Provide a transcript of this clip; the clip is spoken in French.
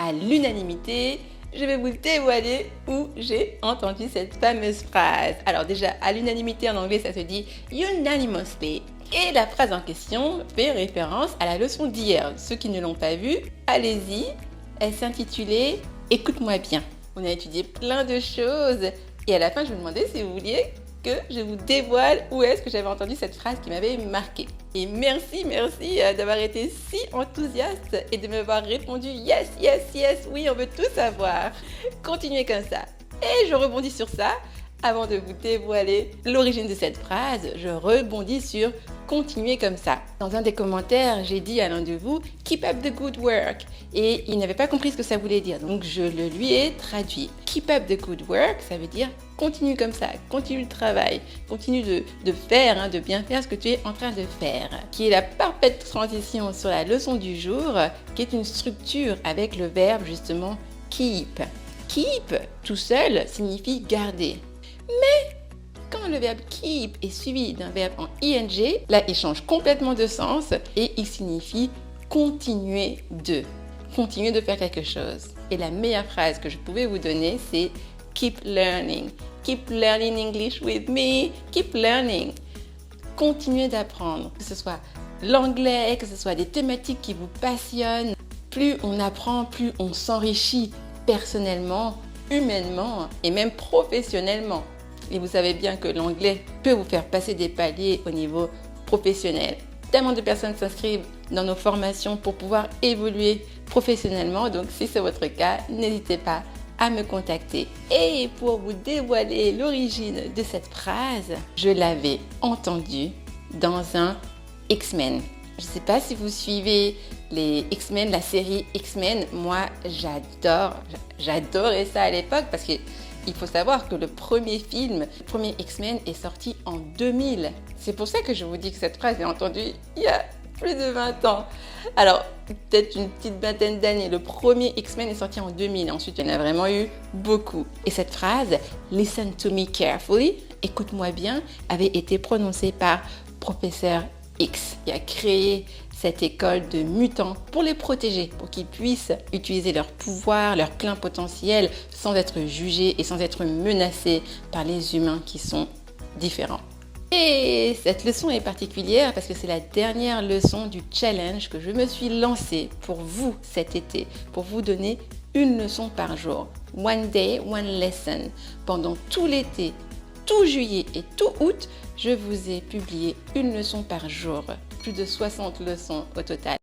à l'unanimité, je vais vous dévoiler où j'ai entendu cette fameuse phrase. Alors déjà, à l'unanimité en anglais, ça se dit unanimously. Et la phrase en question fait référence à la leçon d'hier. Ceux qui ne l'ont pas vue, allez-y. Elle s'intitulait « Écoute-moi bien ». On a étudié plein de choses et à la fin, je me demandais si vous vouliez que je vous dévoile où est-ce que j'avais entendu cette phrase qui m'avait marquée. Et merci d'avoir été si enthousiaste et de m'avoir répondu « Yes, yes, yes, oui, on veut tout savoir ». Continuez comme ça. Et je rebondis sur ça. Avant de vous dévoiler l'origine de cette phrase, je rebondis sur « continuez comme ça ». Dans un des commentaires, j'ai dit à l'un de vous « Keep up the good work » et il n'avait pas compris ce que ça voulait dire, donc je le lui ai traduit. « Keep up the good work », ça veut dire « continue comme ça, continue le travail, continue de faire, de bien faire ce que tu es en train de faire », qui est la parfaite transition sur la leçon du jour, qui est une structure avec le verbe justement « keep ». Keep, tout seul, signifie garder. Mais quand le verbe keep est suivi d'un verbe en ing, là il change complètement de sens et il signifie continuer de faire quelque chose. Et la meilleure phrase que je pouvais vous donner, c'est keep learning. Keep learning English with me. Keep learning. Continuez d'apprendre, que ce soit l'anglais, que ce soit des thématiques qui vous passionnent. Plus on apprend, plus on s'enrichit personnellement, humainement et même professionnellement. Et vous savez bien que l'anglais peut vous faire passer des paliers au niveau professionnel. Tellement de personnes s'inscrivent dans nos formations pour pouvoir évoluer professionnellement. Donc si c'est votre cas, n'hésitez pas à me contacter. Et pour vous dévoiler l'origine de cette phrase, je l'avais entendue dans un X-Men. Je ne sais pas si vous suivez les X-Men, la série X-Men. Moi, j'adorais ça à l'époque parce qu'il faut savoir que le premier X-Men est sorti en 2000. C'est pour ça que je vous dis que cette phrase, je l'ai entendue il y a plus de 20 ans. Alors, peut-être une petite vingtaine d'années. Le premier X-Men est sorti en 2000. Ensuite, il y en a vraiment eu beaucoup. Et cette phrase, « Listen to me carefully », écoute-moi bien, avait été prononcée par Professeur X, qui a créé cette école de mutants pour les protéger, pour qu'ils puissent utiliser leur pouvoir, leur plein potentiel, sans être jugés et sans être menacés par les humains qui sont différents. Et cette leçon est particulière parce que c'est la dernière leçon du challenge que je me suis lancée pour vous cet été, pour vous donner une leçon par jour. One day, one lesson. Pendant tout l'été, tout juillet et tout août, je vous ai publié une leçon par jour. Plus de 60 leçons au total.